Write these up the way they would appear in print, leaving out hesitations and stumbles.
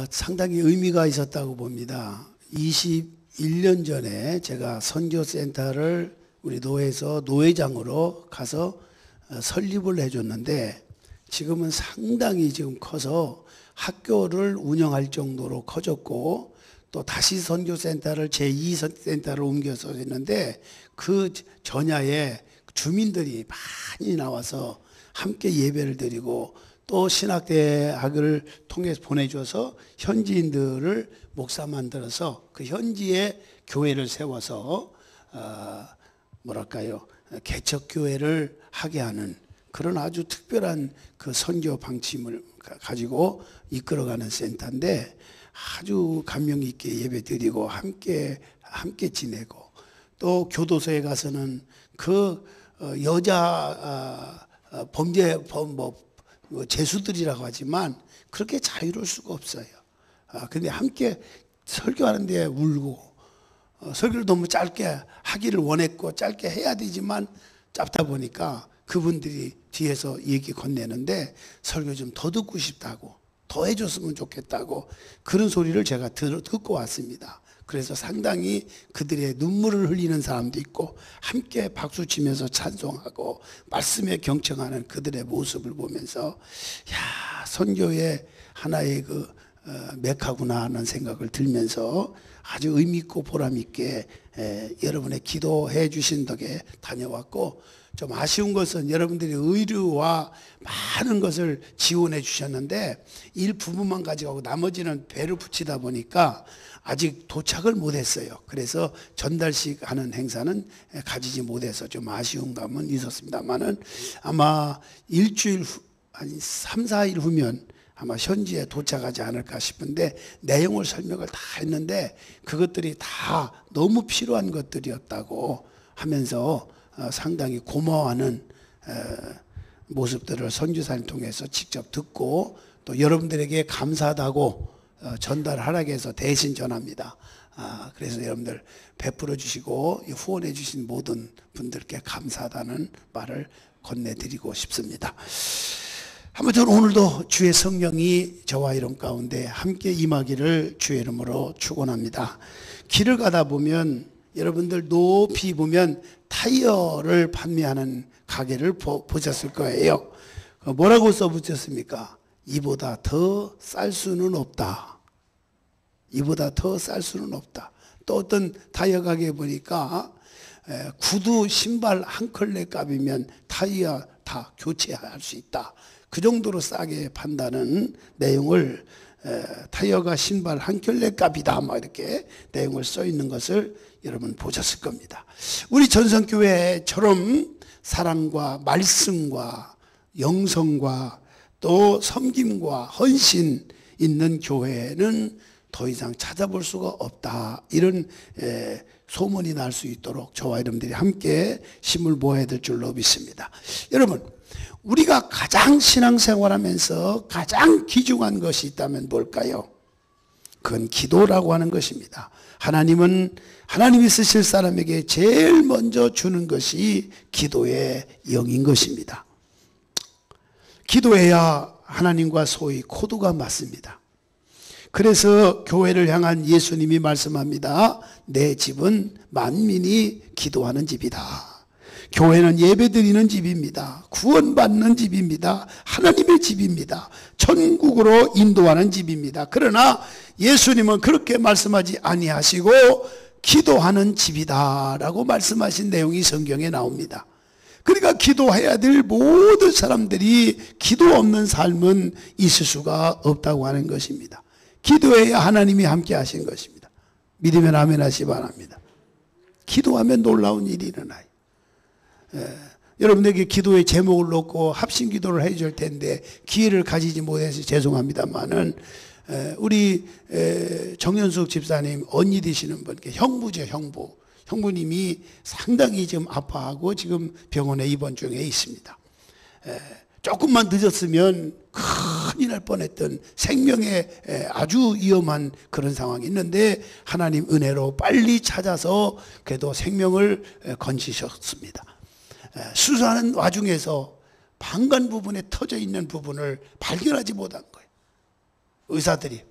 상당히 의미가 있었다고 봅니다. 21년 전에 제가 선교센터를 우리 노회에서 노회장으로 가서 설립을 해줬는데, 지금은 상당히 지금 커서 학교를 운영할 정도로 커졌고, 또 다시 선교센터를 제2센터를 옮겨서 했는데, 그 전야에 주민들이 많이 나와서 함께 예배를 드리고, 또 신학대학을 통해서 보내줘서 현지인들을 목사 만들어서 그 현지에 교회를 세워서 개척교회를 하게 하는 그런 아주 특별한 그 선교 방침을 가지고 이끌어가는 센터인데, 아주 감명 있게 예배 드리고 함께 지내고, 또 교도소에 가서는 그 여자 죄수들이라고 하지만 그렇게 자유로울 수가 없어요. 근데 함께 설교하는데 울고, 설교를 너무 짧게 하기를 원했고 짧게 해야 되지만 짧다 보니까 그분들이 뒤에서 얘기 건네는데, 설교 좀 더 듣고 싶다고, 더 해줬으면 좋겠다고 그런 소리를 제가 듣고 왔습니다. 그래서 상당히 그들의 눈물을 흘리는 사람도 있고, 함께 박수치면서 찬송하고 말씀에 경청하는 그들의 모습을 보면서, 야, 선교의 하나의 그 메카구나 하는 생각을 들면서 아주 의미 있고 보람 있게 여러분의 기도해 주신 덕에 다녀왔고, 좀 아쉬운 것은 여러분들이 의류와 많은 것을 지원해 주셨는데 일부분만 가져가고 나머지는 배를 붙이다 보니까 아직 도착을 못했어요. 그래서 전달식 하는 행사는 가지지 못해서 좀 아쉬운 감은 있었습니다만은, 아마 일주일 후, 아니 3, 4일 후면 아마 현지에 도착하지 않을까 싶은데, 내용을 설명을 다 했는데 그것들이 다 너무 필요한 것들이었다고 하면서 상당히 고마워하는 모습들을 선교사를 통해서 직접 듣고, 또 여러분들에게 감사하다고 전달하라고 해서 대신 전합니다. 그래서 여러분들 베풀어 주시고 후원해 주신 모든 분들께 감사하다는 말을 건네드리고 싶습니다. 아무튼 오늘도 주의 성령이 저와 이런 가운데 함께 임하기를 주의 이름으로 축원합니다. 길을 가다 보면 여러분들 높이 보면 타이어를 판매하는 가게를 보셨을 거예요. 뭐라고 써붙였습니까? 이보다 더 쌀 수는 없다. 이보다 더 쌀 수는 없다. 또 어떤 타이어 가게에 보니까 구두 신발 한 켤레 값이면 타이어 다 교체할 수 있다. 그 정도로 싸게 판다는 내용을, 타이어가 신발 한 켤레 값이다, 막 이렇게 내용을 써 있는 것을 여러분 보셨을 겁니다. 우리 전성교회처럼 사랑과 말씀과 영성과 또 섬김과 헌신 있는 교회는 더 이상 찾아볼 수가 없다, 이런 소문이 날 수 있도록 저와 여러분들이 함께 힘을 모아야 될 줄로 믿습니다. 여러분, 우리가 가장 신앙생활하면서 가장 귀중한 것이 있다면 뭘까요? 그건 기도라고 하는 것입니다. 하나님은 하나님이 쓰실 사람에게 제일 먼저 주는 것이 기도의 영인 것입니다. 기도해야 하나님과 소위 코드가 맞습니다. 그래서 교회를 향한 예수님이 말씀합니다. 내 집은 만민이 기도하는 집이다. 교회는 예배드리는 집입니다. 구원받는 집입니다. 하나님의 집입니다. 천국으로 인도하는 집입니다. 그러나 예수님은 그렇게 말씀하지 아니하시고 기도하는 집이다라고 말씀하신 내용이 성경에 나옵니다. 그러니까 기도해야 될 모든 사람들이 기도 없는 삶은 있을 수가 없다고 하는 것입니다. 기도해야 하나님이 함께 하신 것입니다. 믿으면 아멘 하시기 바랍니다. 기도하면 놀라운 일이 일어나요. 여러분에게 기도의 제목을 놓고 합심 기도를 해줄 텐데 기회를 가지지 못해서 죄송합니다만은, 우리 정연숙 집사님 언니 되시는 분께, 형부죠, 형부님이 상당히 지금 아파하고 지금 병원에 입원 중에 있습니다. 조금만 늦었으면 큰일 날 뻔했던 생명에 아주 위험한 그런 상황이 있는데, 하나님 은혜로 빨리 찾아서 그래도 생명을 건지셨습니다. 수술하는 와중에서 방관 부분에 터져 있는 부분을 발견하지 못한 거예요. 의사들이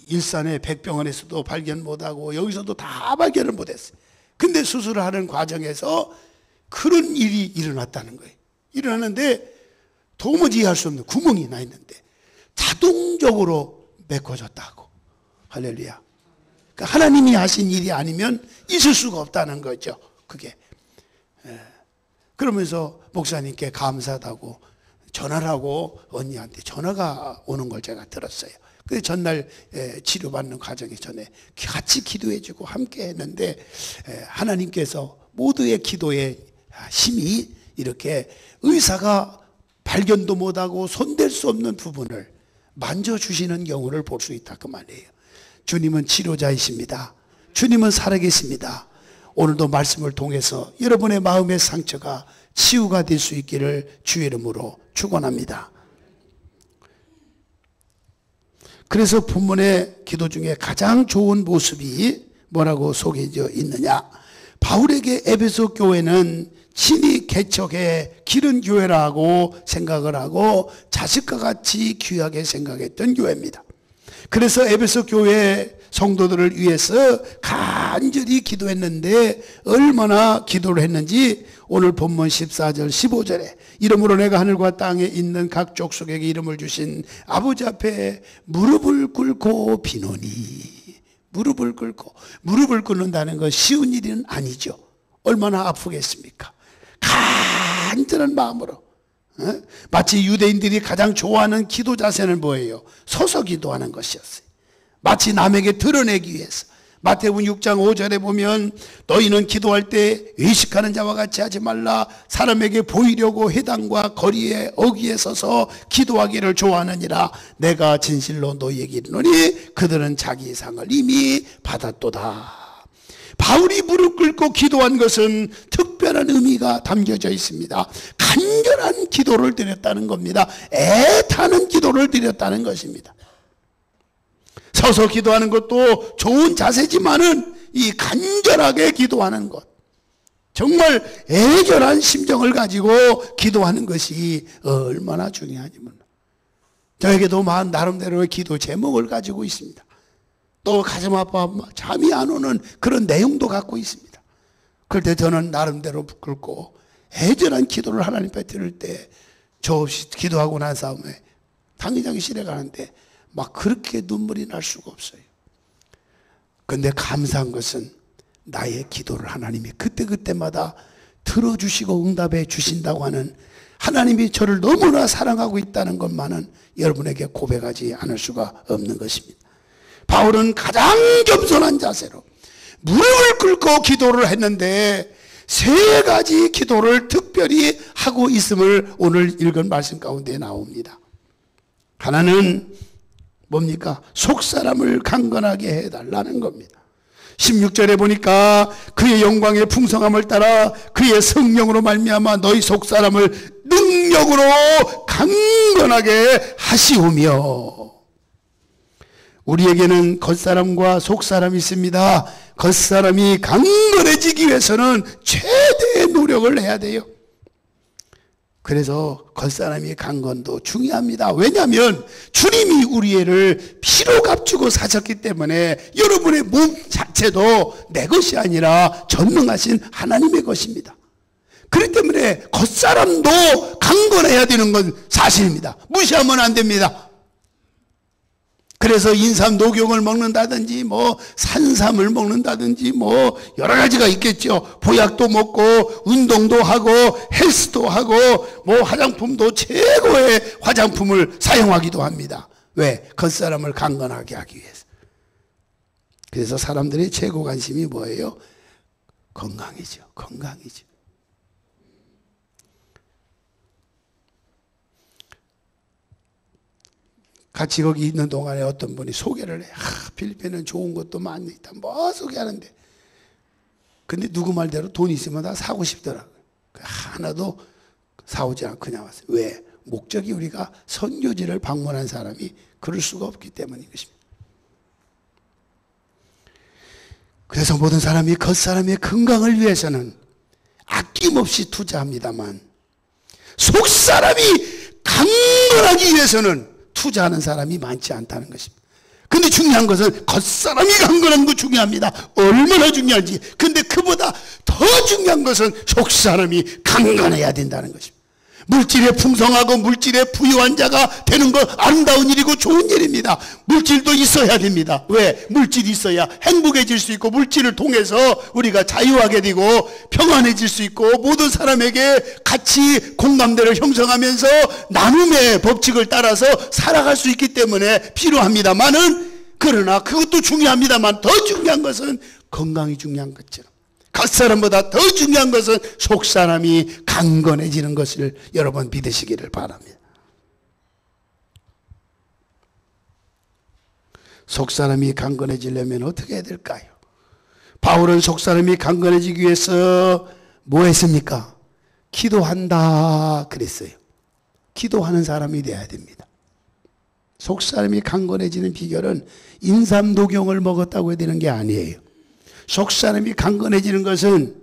일산의 백병원에서도 발견 못하고 여기서도 다 발견을 못했어요. 근데 수술을 하는 과정에서 그런 일이 일어났다는 거예요. 일어났는데 도무지 이해할 수 없는 구멍이 나 있는데 자동적으로 메꿔졌다고. 할렐루야. 그러니까 하나님이 하신 일이 아니면 있을 수가 없다는 거죠. 그게. 그러면서 목사님께 감사하다고 전화를 하고 언니한테 전화가 오는 걸 제가 들었어요. 그래서 전날 치료받는 과정에 전에 같이 기도해주고 함께 했는데 하나님께서 모두의 기도의 힘이 이렇게 의사가 발견도 못하고 손댈 수 없는 부분을 만져주시는 경우를 볼 수 있다 그 말이에요. 주님은 치료자이십니다. 주님은 살아계십니다. 오늘도 말씀을 통해서 여러분의 마음의 상처가 치유가 될 수 있기를 주의 이름으로 축원합니다. 그래서 본문의 기도 중에 가장 좋은 모습이 뭐라고 소개되어 있느냐? 바울에게 에베소 교회는 친히 개척해 기른 교회라고 생각을 하고 자식과 같이 귀하게 생각했던 교회입니다. 그래서 에베소 교회 성도들을 위해서 간절히 기도했는데 얼마나 기도를 했는지 오늘 본문 14절 15절에 이름으로 내가 하늘과 땅에 있는 각 족속에게 이름을 주신 아버지 앞에 무릎을 꿇고 비노니. 무릎을 꿇는다는 건 쉬운 일은 아니죠. 얼마나 아프겠습니까? 간절한 마음으로 마치 유대인들이 가장 좋아하는 기도 자세는 뭐예요? 서서 기도하는 것이었어요. 마치 남에게 드러내기 위해서. 마태복음 6장 5절에 보면 너희는 기도할 때 외식하는 자와 같이 하지 말라. 사람에게 보이려고 회당과 거리에 어귀에 서서 기도하기를 좋아하느니라. 내가 진실로 너희에게 이르노니 그들은 자기 상을 이미 받았도다. 바울이 무릎 꿇고 기도한 것은 특별한 의미가 담겨져 있습니다. 간절한 기도를 드렸다는 겁니다. 애타는 기도를 드렸다는 것입니다. 서서 기도하는 것도 좋은 자세지만은 이 간절하게 기도하는 것, 정말 애절한 심정을 가지고 기도하는 것이 얼마나 중요하니 몰라. 저에게도 나름대로의 기도 제목을 가지고 있습니다. 또 가슴 아파 잠이 안 오는 그런 내용도 갖고 있습니다. 그럴 때 저는 나름대로 꿇고 애절한 기도를 하나님 앞에 드릴 때 저 없이 기도하고 난 다음에 당의장실에 가는데 막 그렇게 눈물이 날 수가 없어요. 그런데 감사한 것은 나의 기도를 하나님이 그때그때마다 들어주시고 응답해 주신다고 하는 하나님이 저를 너무나 사랑하고 있다는 것만은 여러분에게 고백하지 않을 수가 없는 것입니다. 바울은 가장 겸손한 자세로 무릎을 꿇고 기도를 했는데 세 가지 기도를 특별히 하고 있음을 오늘 읽은 말씀 가운데 나옵니다. 하나는 뭡니까? 속사람을 강건하게 해달라는 겁니다. 16절에 보니까 그의 영광의 풍성함을 따라 그의 성령으로 말미암아 너희 속사람을 능력으로 강건하게 하시오며. 우리에게는 겉사람과 속사람이 있습니다. 겉사람이 강건해지기 위해서는 최대의 노력을 해야 돼요. 그래서 겉사람의 강건도 중요합니다. 왜냐하면 주님이 우리를 피로 값주고 사셨기 때문에 여러분의 몸 자체도 내 것이 아니라 전능하신 하나님의 것입니다. 그렇기 때문에 겉사람도 강건해야 되는 건 사실입니다. 무시하면 안 됩니다. 그래서 인삼 녹용을 먹는다든지 산삼을 먹는다든지 여러 가지가 있겠죠. 보약도 먹고 운동도 하고 헬스도 하고 화장품도 최고의 화장품을 사용하기도 합니다. 왜? 겉사람을 강건하게 하기 위해서. 그래서 사람들의 최고 관심이 뭐예요? 건강이죠. 건강이죠. 같이 거기 있는 동안에 어떤 분이 소개를 해. 필리핀은 좋은 것도 많이 있다. 소개하는데. 근데 누구 말대로 돈 있으면 다 사고 싶더라고요. 하나도 사오지 않고 그냥 왔어요. 왜? 목적이 우리가 선교지를 방문한 사람이 그럴 수가 없기 때문인 것입니다. 그래서 모든 사람이 겉사람의 건강을 위해서는 아낌없이 투자합니다만 속사람이 강건하기 위해서는 투자하는 사람이 많지 않다는 것입니다. 근데 중요한 것은 겉사람이 강건한 거 중요합니다. 얼마나 중요한지. 근데 그보다 더 중요한 것은 속사람이 강건해야 된다는 것입니다. 물질에 풍성하고 물질에 부유한 자가 되는 건 아름다운 일이고 좋은 일입니다. 물질도 있어야 됩니다. 왜? 물질이 있어야 행복해질 수 있고, 물질을 통해서 우리가 자유하게 되고 평안해질 수 있고, 모든 사람에게 같이 공감대를 형성하면서 나눔의 법칙을 따라서 살아갈 수 있기 때문에 필요합니다만은, 그러나 그것도 중요합니다만 더 중요한 것은 건강이 중요한 것처럼, 겉사람보다 더 중요한 것은 속사람이 강건해지는 것을 여러분 믿으시기를 바랍니다. 속사람이 강건해지려면 어떻게 해야 될까요? 바울은 속사람이 강건해지기 위해서 뭐 했습니까? 기도한다 그랬어요. 기도하는 사람이 돼야 됩니다. 속사람이 강건해지는 비결은 인삼도경을 먹었다고 해야 되는 게 아니에요. 속사람이 강건해지는 것은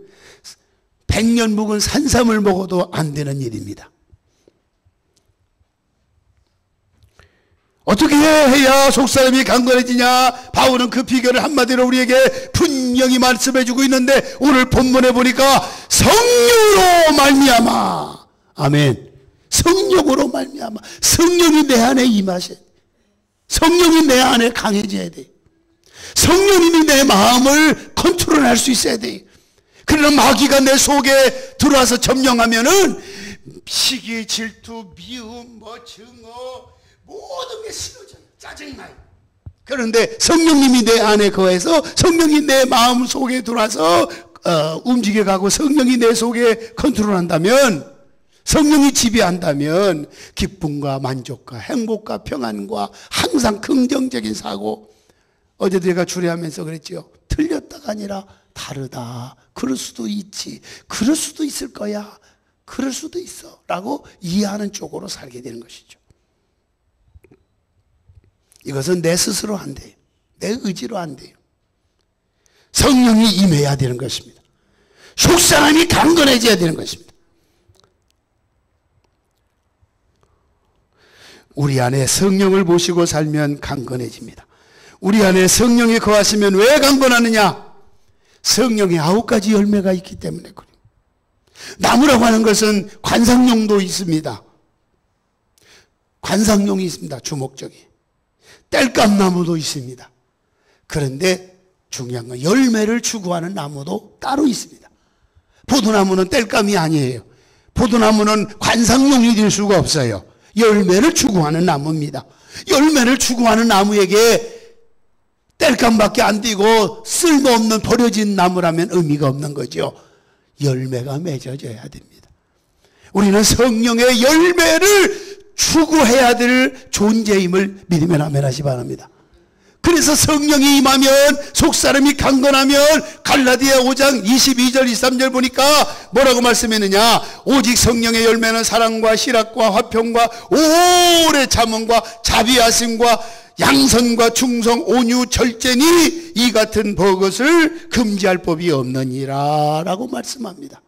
100년 묵은 산삼을 먹어도 안 되는 일입니다. 어떻게 해야 속사람이 강건해지냐? 바울은 그 비결을 한마디로 우리에게 분명히 말씀해주고 있는데, 오늘 본문에 보니까 성령으로 말미암아. 아멘. 성령으로 말미암아. 성령이 내 안에 임하셔야 돼. 성령이 내 안에 강해져야 돼. 성령님이 내 마음을 컨트롤할 수 있어야 돼요. 그러나 마귀가 내 속에 들어와서 점령하면은 시기, 질투, 미움, 증오 모든 게 싫어져요. 짜증이 나요. 그런데 성령님이 내 안에 거해서 성령이 내 마음 속에 들어와서 움직여가고 성령이 내 속에 컨트롤한다면, 성령이 지배한다면 기쁨과 만족과 행복과 평안과 항상 긍정적인 사고, 어제도 제가 주례하면서 그랬죠. 틀렸다가 아니라 다르다. 그럴 수도 있지. 그럴 수도 있을 거야. 그럴 수도 있어. 라고 이해하는 쪽으로 살게 되는 것이죠. 이것은 내 스스로 안 돼요. 내 의지로 안 돼요. 성령이 임해야 되는 것입니다. 속사람이 강건해져야 되는 것입니다. 우리 안에 성령을 모시고 살면 강건해집니다. 우리 안에 성령이 거하시면 왜 강건하느냐? 성령의 9가지 열매가 있기 때문에 그래요. 나무라고 하는 것은 관상용도 있습니다. 관상용이 있습니다. 주목적인. 땔감나무도 있습니다. 그런데 중요한 건 열매를 추구하는 나무도 따로 있습니다. 포도나무는 땔감이 아니에요. 포도나무는 관상용이 될 수가 없어요. 열매를 추구하는 나무입니다. 열매를 추구하는 나무에게 땔감밖에 안 띄고 쓸모없는 버려진 나무라면 의미가 없는 거죠. 열매가 맺어져야 됩니다. 우리는 성령의 열매를 추구해야 될 존재임을 믿으면 아멘 하시 바랍니다. 그래서 성령이 임하면, 속사람이 강건하면, 갈라디아 5장 22절 23절 보니까 뭐라고 말씀했느냐? 오직 성령의 열매는 사랑과 실학과 화평과 오래 참음과 자비하심과 양선과 충성, 온유, 절제니 이 같은 버것을 금지할 법이 없느니라 라고 말씀합니다.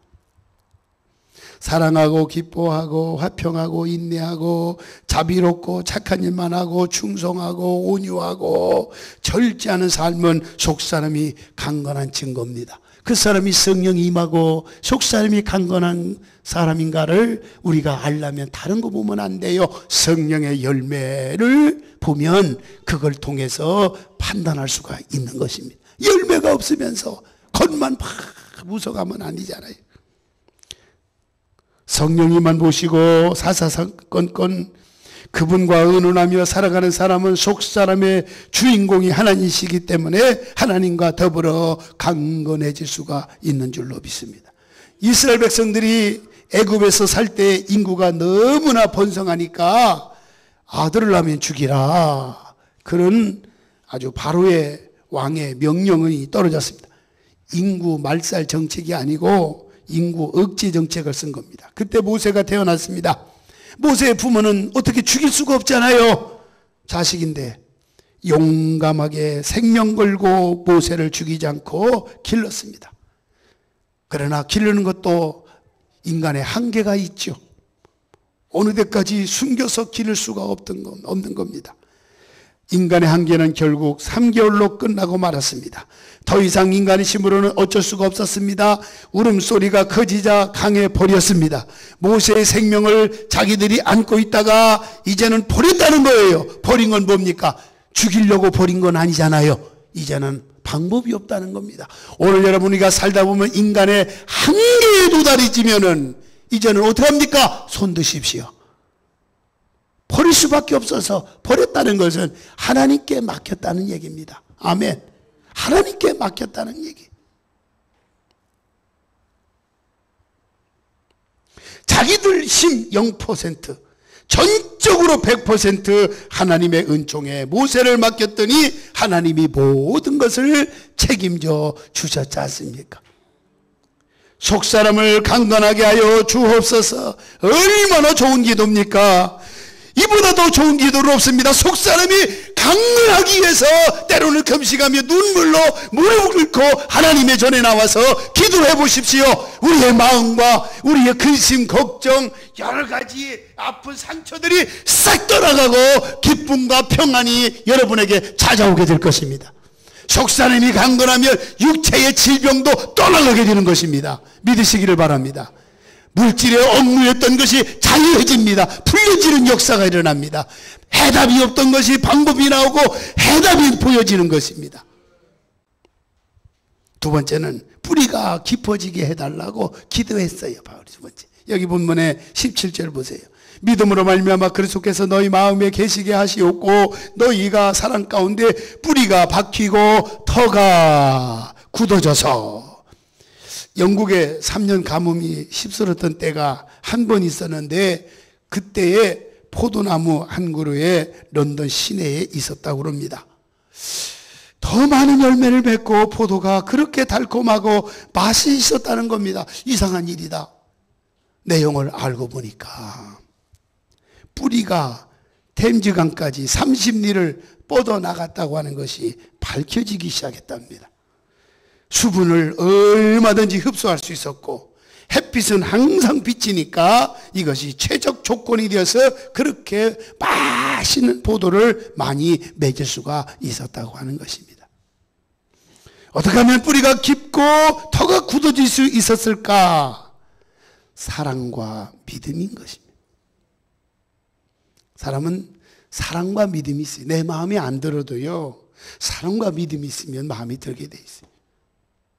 사랑하고 기뻐하고 화평하고 인내하고 자비롭고 착한 일만 하고 충성하고 온유하고 절제하는 삶은 속사람이 강건한 증거입니다. 그 사람이 성령이 임하고 속사람이 강건한 사람인가를 우리가 알려면 다른 거 보면 안 돼요. 성령의 열매를 보면 그걸 통해서 판단할 수가 있는 것입니다. 열매가 없으면서 겉만 막 무서가면 아니잖아요. 성령님만 보시고 사사건건 그분과 의논하며 살아가는 사람은 속사람의 주인공이 하나님이시기 때문에 하나님과 더불어 강건해질 수가 있는 줄로 믿습니다. 이스라엘 백성들이 애굽에서 살 때 인구가 너무나 번성하니까 아들을 낳으면 죽이라, 그런 아주 바로의 왕의 명령이 떨어졌습니다. 인구 말살 정책이 아니고 인구 억제 정책을 쓴 겁니다. 그때 모세가 태어났습니다. 모세의 부모는 어떻게 죽일 수가 없잖아요. 자식인데 용감하게 생명 걸고 모세를 죽이지 않고 길렀습니다. 그러나 기르는 것도 인간의 한계가 있죠. 어느 데까지 숨겨서 기를 수가 없는 겁니다. 인간의 한계는 결국 3개월로 끝나고 말았습니다. 더 이상 인간의 힘으로는 어쩔 수가 없었습니다. 울음소리가 커지자 강에 버렸습니다. 모세의 생명을 자기들이 안고 있다가 이제는 버렸다는 거예요. 버린 건 뭡니까? 죽이려고 버린 건 아니잖아요. 이제는 방법이 없다는 겁니다. 오늘 여러분 우리가 살다 보면 인간의 한계에 도달해지면은 이제는 어떻게 합니까? 손 드십시오. 버릴 수밖에 없어서 버렸다는 것은 하나님께 맡겼다는 얘기입니다. 아멘. 하나님께 맡겼다는 얘기. 자기들 힘 0%, 전적으로 100% 하나님의 은총에 모세를 맡겼더니 하나님이 모든 것을 책임져 주셨지 않습니까? 속사람을 강건하게 하여 주옵소서. 얼마나 좋은 기도입니까? 이보다 더 좋은 기도는 없습니다. 속사람이 강건하기 위해서 때로는 금식하며 눈물로 무릎을 꿇고 하나님의 전에 나와서 기도해 보십시오. 우리의 마음과 우리의 근심, 걱정, 여러 가지 아픈 상처들이 싹 떠나가고 기쁨과 평안이 여러분에게 찾아오게 될 것입니다. 속사람이 강건하면 육체의 질병도 떠나가게 되는 것입니다. 믿으시기를 바랍니다. 물질의 억누였던 것이 자유해집니다. 풀려지는 역사가 일어납니다. 해답이 없던 것이 방법이 나오고 해답이 보여지는 것입니다. 두 번째는 뿌리가 깊어지게 해달라고 기도했어요. 바울이 두 번째. 여기 본문의 17절 보세요. 믿음으로 말미암아 그리스도께서 너희 마음에 계시게 하시옵고 너희가 사랑 가운데 뿌리가 박히고 터가 굳어져서. 영국에 3년 가뭄이 휩쓸었던 때가 한 번 있었는데 그때에 포도나무 한 그루에 런던 시내에 있었다고 합니다. 더 많은 열매를 맺고 포도가 그렇게 달콤하고 맛이 있었다는 겁니다. 이상한 일이다. 내용을 알고 보니까 뿌리가 템즈강까지 30리를 뻗어나갔다고 하는 것이 밝혀지기 시작했답니다. 수분을 얼마든지 흡수할 수 있었고 햇빛은 항상 비치니까 이것이 최적 조건이 되어서 그렇게 맛있는 포도를 많이 맺을 수가 있었다고 하는 것입니다. 어떻게 하면 뿌리가 깊고 터가 굳어질 수 있었을까? 사랑과 믿음인 것입니다. 사람은 사랑과 믿음이 있어요. 내 마음에 안 들어도요, 사랑과 믿음이 있으면 마음이 들게 돼 있어요.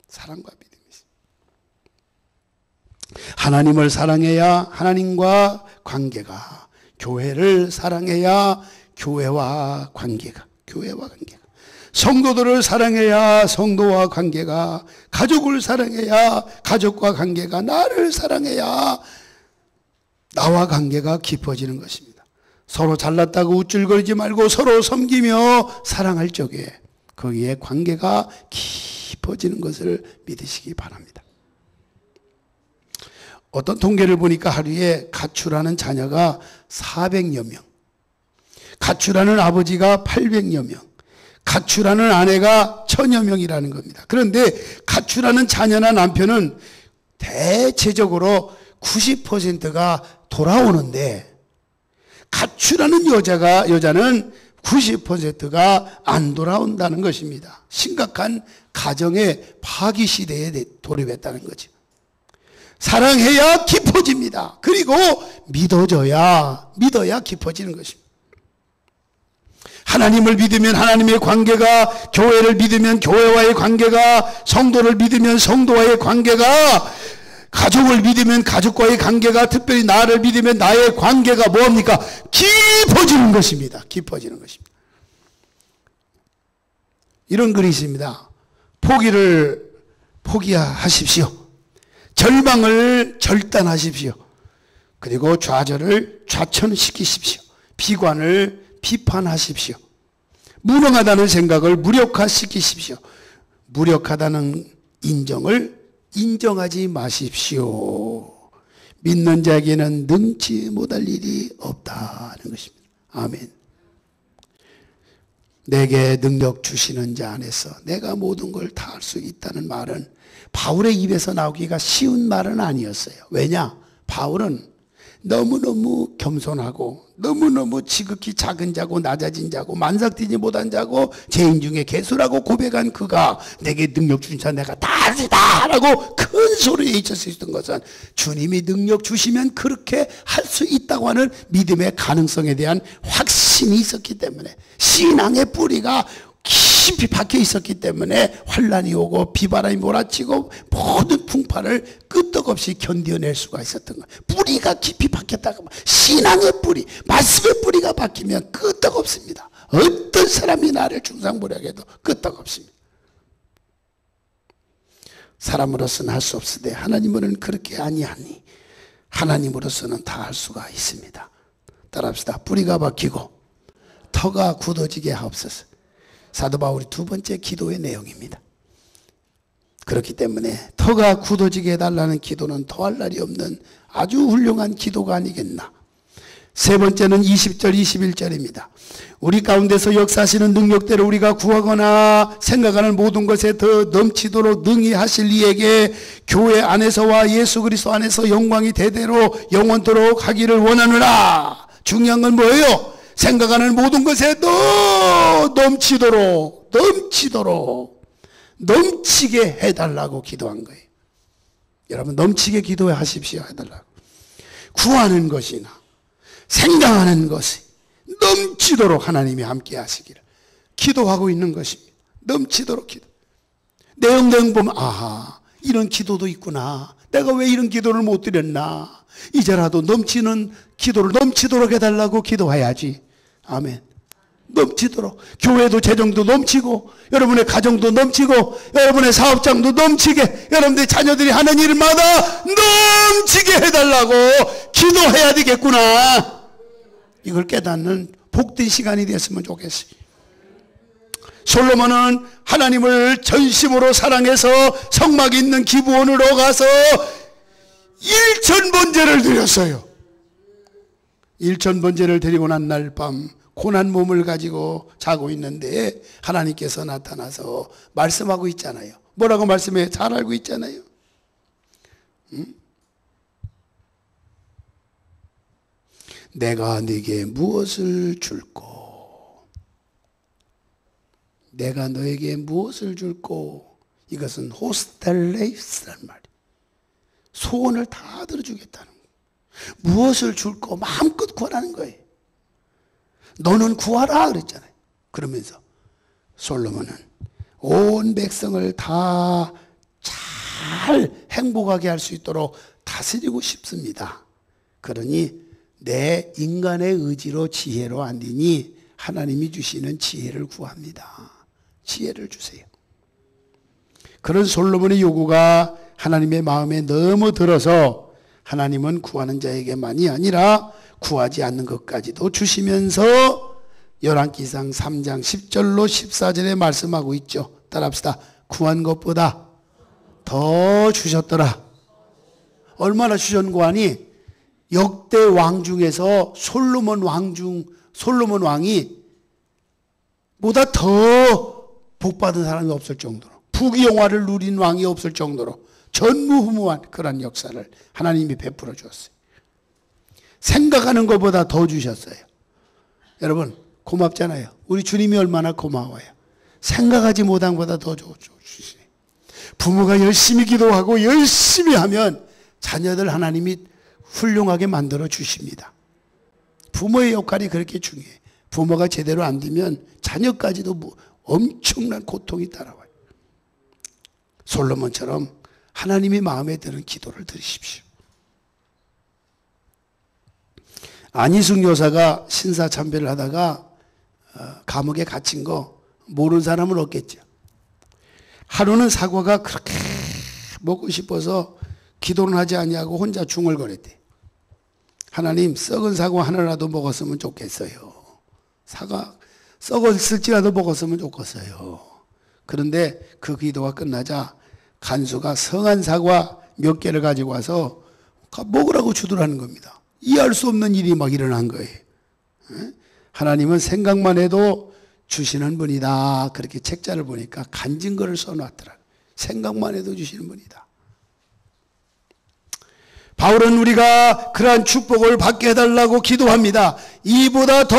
사랑과 믿음이 있어요. 하나님을 사랑해야 하나님과 관계가, 교회를 사랑해야 교회와 관계가, 성도들을 사랑해야 성도와 관계가, 가족을 사랑해야 가족과 관계가, 나를 사랑해야 나와 관계가 깊어지는 것입니다. 서로 잘났다고 우쭐거리지 말고 서로 섬기며 사랑할 적에 거기에 관계가 깊어지는 것을 믿으시기 바랍니다. 어떤 통계를 보니까 하루에 가출하는 자녀가 400여 명, 가출하는 아버지가 800여 명, 가출하는 아내가 1000여 명이라는 겁니다. 그런데 가출하는 자녀나 남편은 대체적으로 90%가 돌아오는데 가출하는 여자는 90%가 안 돌아온다는 것입니다. 심각한 가정의 파기 시대에 돌입했다는 거죠. 사랑해야 깊어집니다. 그리고 믿어야 깊어지는 것입니다. 하나님을 믿으면 하나님의 관계가, 교회를 믿으면 교회와의 관계가, 성도를 믿으면 성도와의 관계가, 가족을 믿으면 가족과의 관계가, 특별히 나를 믿으면 나의 관계가 뭡니까? 깊어지는 것입니다. 깊어지는 것입니다. 이런 글이 있습니다. 포기를 포기하십시오. 절망을 절단하십시오. 그리고 좌절을 좌천시키십시오. 비관을 비판하십시오. 무능하다는 생각을 무력화시키십시오. 무력하다는 인정을 인정하지 마십시오. 믿는 자에게는 능치 못할 일이 없다는 것입니다. 아멘. 내게 능력 주시는 자 안에서 내가 모든 걸 다 할 수 있다는 말은 바울의 입에서 나오기가 쉬운 말은 아니었어요. 왜냐? 바울은 너무너무 겸손하고 너무너무 지극히 작은 자고 낮아진 자고 만삭되지 못한 자고 죄인 중에 괴수라고 고백한 그가 내게 능력 주신 자 내가 다 아시다 라고 큰 소리에 잊었던 것은 주님이 능력 주시면 그렇게 할 수 있다고 하는 믿음의 가능성에 대한 확신이 있었기 때문에, 신앙의 뿌리가 깊이 박혀 있었기 때문에 환난이 오고 비바람이 몰아치고 모든 풍파를 끄떡없이 견뎌낼 수가 있었던 거예요. 뿌리가 깊이 박혔다고, 신앙의 뿌리, 말씀의 뿌리가 박히면 끄떡없습니다. 어떤 사람이 나를 중상모략 해도 끄떡없습니다. 사람으로서는 할 수 없으되 하나님으로는 그렇게 아니하니 하나님으로서는 다 할 수가 있습니다. 따라합시다. 뿌리가 박히고 터가 굳어지게 하옵소서. 사도 바울이 두 번째 기도의 내용입니다. 그렇기 때문에 터가 굳어지게 해달라는 기도는 더할 날이 없는 아주 훌륭한 기도가 아니겠나. 세 번째는 20절 21절입니다. 우리 가운데서 역사하시는 능력대로 우리가 구하거나 생각하는 모든 것에 더 넘치도록 능히 하실 이에게 교회 안에서와 예수 그리스도 안에서 영광이 대대로 영원토록 하기를 원하노라. 중요한 건 뭐예요? 생각하는 모든 것에 더 넘치게 해달라고 기도한 거예요. 여러분, 넘치게 기도하십시오 해달라고. 구하는 것이나 생각하는 것이 넘치도록 하나님이 함께 하시기를 기도하고 있는 것입니다. 넘치도록 기도. 내용 보면 아하, 이런 기도도 있구나. 내가 왜 이런 기도를 못 드렸나. 이제라도 넘치는 기도를 넘치도록 해달라고 기도해야지. 아멘. 넘치도록. 교회도 재정도 넘치고, 여러분의 가정도 넘치고, 여러분의 사업장도 넘치게, 여러분들의 자녀들이 하는 일마다 넘치게 해달라고 기도해야 되겠구나. 이걸 깨닫는 복된 시간이 됐으면 좋겠어요. 솔로몬은 하나님을 전심으로 사랑해서 성막 있는 기브온으로 가서 1,000번제를 드렸어요. 1,000번제를 드리고 난 날 밤 고난 몸을 가지고 자고 있는데 하나님께서 나타나서 말씀하고 있잖아요. 뭐라고 말씀해? 잘 알고 있잖아요. 내가 네게 무엇을 줄꼬? 내가 너에게 무엇을 줄꼬? 이것은 호스텔레이스란 말이에요. 소원을 다 들어주겠다는 거예요. 무엇을 줄꼬? 마음껏 구하라는 거예요. 너는 구하라 그랬잖아요. 그러면서 솔로몬은 온 백성을 다 잘 행복하게 할 수 있도록 다스리고 싶습니다. 그러니 내 인간의 의지로 지혜로 안 되니 하나님이 주시는 지혜를 구합니다. 지혜를 주세요. 그런 솔로몬의 요구가 하나님의 마음에 너무 들어서 하나님은 구하는 자에게만이 아니라 구하지 않는 것까지도 주시면서 열왕기상 3장 10절로 14절에 말씀하고 있죠. 따라합시다. 구한 것보다 더 주셨더라. 얼마나 주셨고 하니 역대 왕 중에서 솔로몬 왕이 보다 더 복받은 사람이 없을 정도로, 부귀영화를 누린 왕이 없을 정도로 전무후무한 그런 역사를 하나님이 베풀어 주었어요. 생각하는 것보다 더 주셨어요. 여러분 고맙잖아요. 우리 주님이 얼마나 고마워요. 생각하지 못한 것보다 더 주시네. 부모가 열심히 기도하고 열심히 하면 자녀들 하나님이 훌륭하게 만들어 주십니다. 부모의 역할이 그렇게 중요해요. 부모가 제대로 안 되면 자녀까지도 엄청난 고통이 따라와요. 솔로몬처럼 하나님이 마음에 드는 기도를 드리십시오. 안희숙 여사가 신사참배를 하다가 감옥에 갇힌 거 모르는 사람은 없겠죠. 하루는 사과가 그렇게 먹고 싶어서 기도는 하지 아니하고 혼자 중얼거렸대. 하나님, 썩은 사과 하나라도 먹었으면 좋겠어요. 사과 썩었을지라도 먹었으면 좋겠어요. 그런데 그 기도가 끝나자 간수가 성한 사과 몇 개를 가지고 와서 먹으라고 주더라는 겁니다. 이해할 수 없는 일이 막 일어난 거예요. 하나님은 생각만 해도 주시는 분이다. 그렇게 책자를 보니까 간증거를 써놨더라고요. 생각만 해도 주시는 분이다. 바울은 우리가 그러한 축복을 받게 해달라고 기도합니다. 이보다 더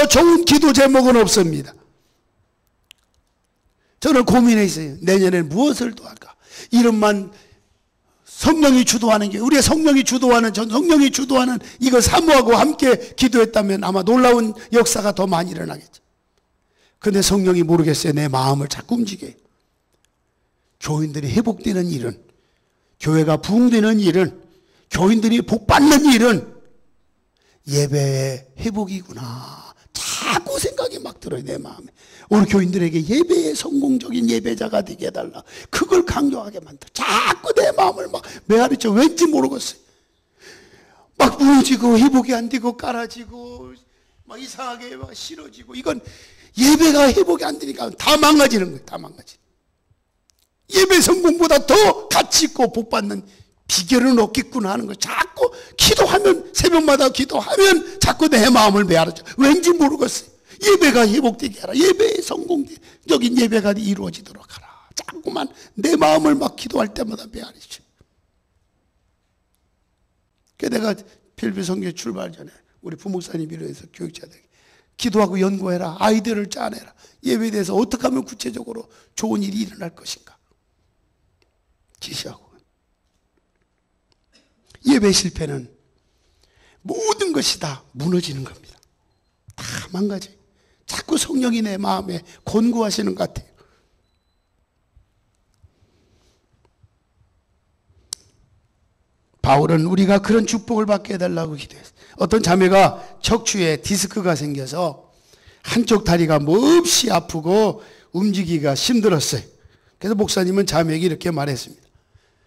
좋은 기도 제목은 없습니다. 저는 고민해 있어요. 내년에 무엇을 도할까? 이름만 성령이 주도하는 게, 우리의 성령이 주도하는, 전 성령이 주도하는 이거 사모하고 함께 기도했다면 아마 놀라운 역사가 더 많이 일어나겠죠. 근데 성령이 모르겠어요. 내 마음을 자꾸 움직여요. 교인들이 회복되는 일은, 교회가 부흥되는 일은, 교인들이 복받는 일은 예배의 회복이구나. 자꾸 생각이 막 들어요, 내 마음에. 우리 교인들에게 예배의 성공적인 예배자가 되게 해달라. 그걸 강조하게 만들어. 자꾸 내 마음을 막 메아리쳐. 왠지 모르겠어요. 막 무너지고 회복이 안 되고 깔아지고 막 이상하게 막 싫어지고. 이건 예배가 회복이 안 되니까 다 망가지는 거예요. 다 망가지. 예배 성공보다 더 가치 있고 복받는 비결은 없겠구나 하는 거. 자꾸 기도하면, 새벽마다 기도하면 자꾸 내 마음을 메아리쳐. 왠지 모르겠어요. 예배가 회복되게 하라. 예배의 성공적인 예배가 이루어지도록 하라. 자꾸만 내 마음을 막 기도할 때마다 메아리쳐. 그래서 내가 필리핀 선교 출발 전에 우리 부목사님 비롯해서 교육자들에게 기도하고 연구해라. 아이디어를 짜내라. 예배에 대해서 어떻게 하면 구체적으로 좋은 일이 일어날 것인가 지시하고. 예배 실패는 모든 것이 다 무너지는 겁니다. 다 망가져요. 자꾸 성령이 내 마음에 권고하시는 것 같아요. 바울은 우리가 그런 축복을 받게 해달라고 기도했어요. 어떤 자매가 척추에 디스크가 생겨서 한쪽 다리가 몹시 아프고 움직이기가 힘들었어요. 그래서 목사님은 자매에게 이렇게 말했습니다.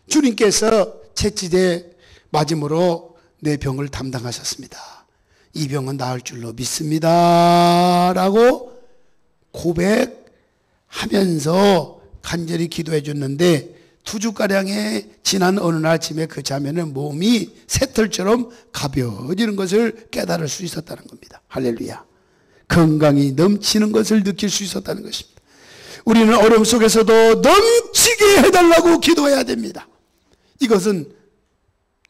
주님께서 채찍에 맞음으로 내 병을 담당하셨습니다. 이 병은 나을 줄로 믿습니다 라고 고백하면서 간절히 기도해 줬는데, 2주가량의 지난 어느 날 아침에 그 자매는 몸이 새털처럼 가벼워지는 것을 깨달을 수 있었다는 겁니다. 할렐루야. 건강이 넘치는 것을 느낄 수 있었다는 것입니다. 우리는 어려움 속에서도 넘치게 해달라고 기도해야 됩니다. 이것은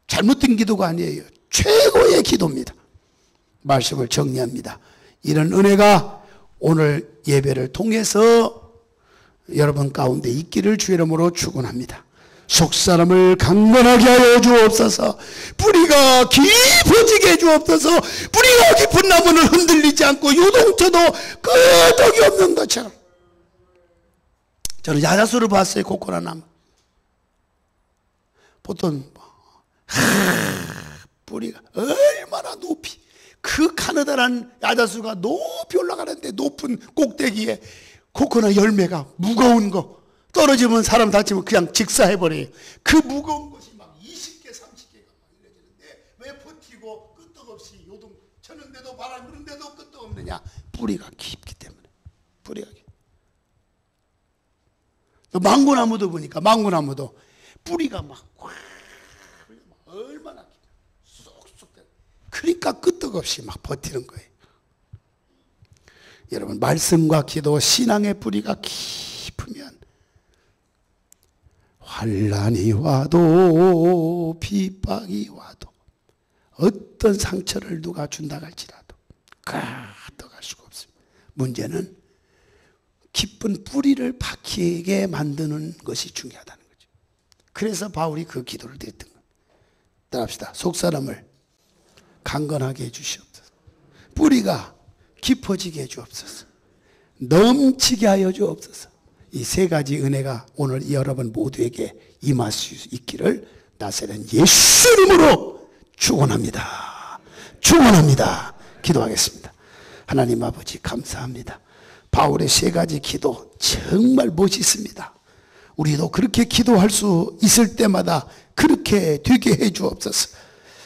잘못된 기도가 아니에요. 최고의 기도입니다. 말씀을 정리합니다. 이런 은혜가 오늘 예배를 통해서 여러분 가운데 있기를 주의 이름으로 축원합니다. 속사람을 강건하게 하여 주옵소서. 뿌리가 깊어지게 해 주옵소서. 뿌리가 깊은 나무는 흔들리지 않고 요동쳐도 끄덕이 없는 것처럼. 저는 야자수를 봤어요. 코코넛 나무. 보통 뿌리가 얼마나 높이, 그 가느다란 야자수가 높이 올라가는데 높은 꼭대기에 코코넛 열매가 무거운 거 떨어지면 사람 다치면 그냥 직사해버려요. 그 무거운 것이 막 20개 30개가 막 이래지는데 왜 버티고 끄떡없이 요동 쳤는데도 바람 부는데도 끄떡 없느냐? 뿌리가 깊기 때문에. 뿌리가 깊. 또 망고나무도 보니까 망고나무도 뿌리가 막 얼마나 쏙쏙 그러니까 끄떡없이 막 버티는 거예요. 여러분, 말씀과 기도, 신앙의 뿌리가 깊으면 환난이 와도 핍박이 와도 어떤 상처를 누가 준다 할지라도 끄떡할 수가 없습니다. 문제는 깊은 뿌리를 박히게 만드는 것이 중요하다는 거죠. 그래서 바울이 그 기도를 드렸던 겁니다. 따라합시다. 속사람을 강건하게 해주시옵소서. 뿌리가 깊어지게 해주옵소서. 넘치게 하여 주옵소서. 이 세 가지 은혜가 오늘 여러분 모두에게 임할 수 있기를 나사렛 예수 이름으로 축원합니다. 축원합니다. 기도하겠습니다. 하나님 아버지 감사합니다. 바울의 세 가지 기도 정말 멋있습니다. 우리도 그렇게 기도할 수 있을 때마다 그렇게 되게 해 주옵소서.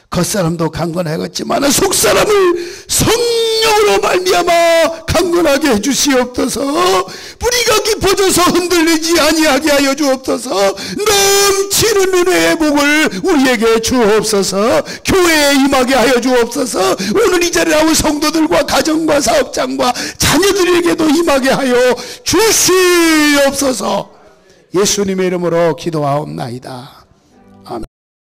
겉사람도 강건하겠지만 속사람을 성령으로 말미암아 강건하게 해 주시옵소서. 뿌리가 깊어져서 흔들리지 아니하게 하여 주옵소서. 넘치는 은혜의 복을 우리에게 주옵소서. 교회에 임하게 하여 주옵소서. 오늘 이 자리에 나온 성도들과 가정과 사업장과 자녀들에게도 임하게 하여 주시옵소서. 예수님의 이름으로 기도하옵나이다.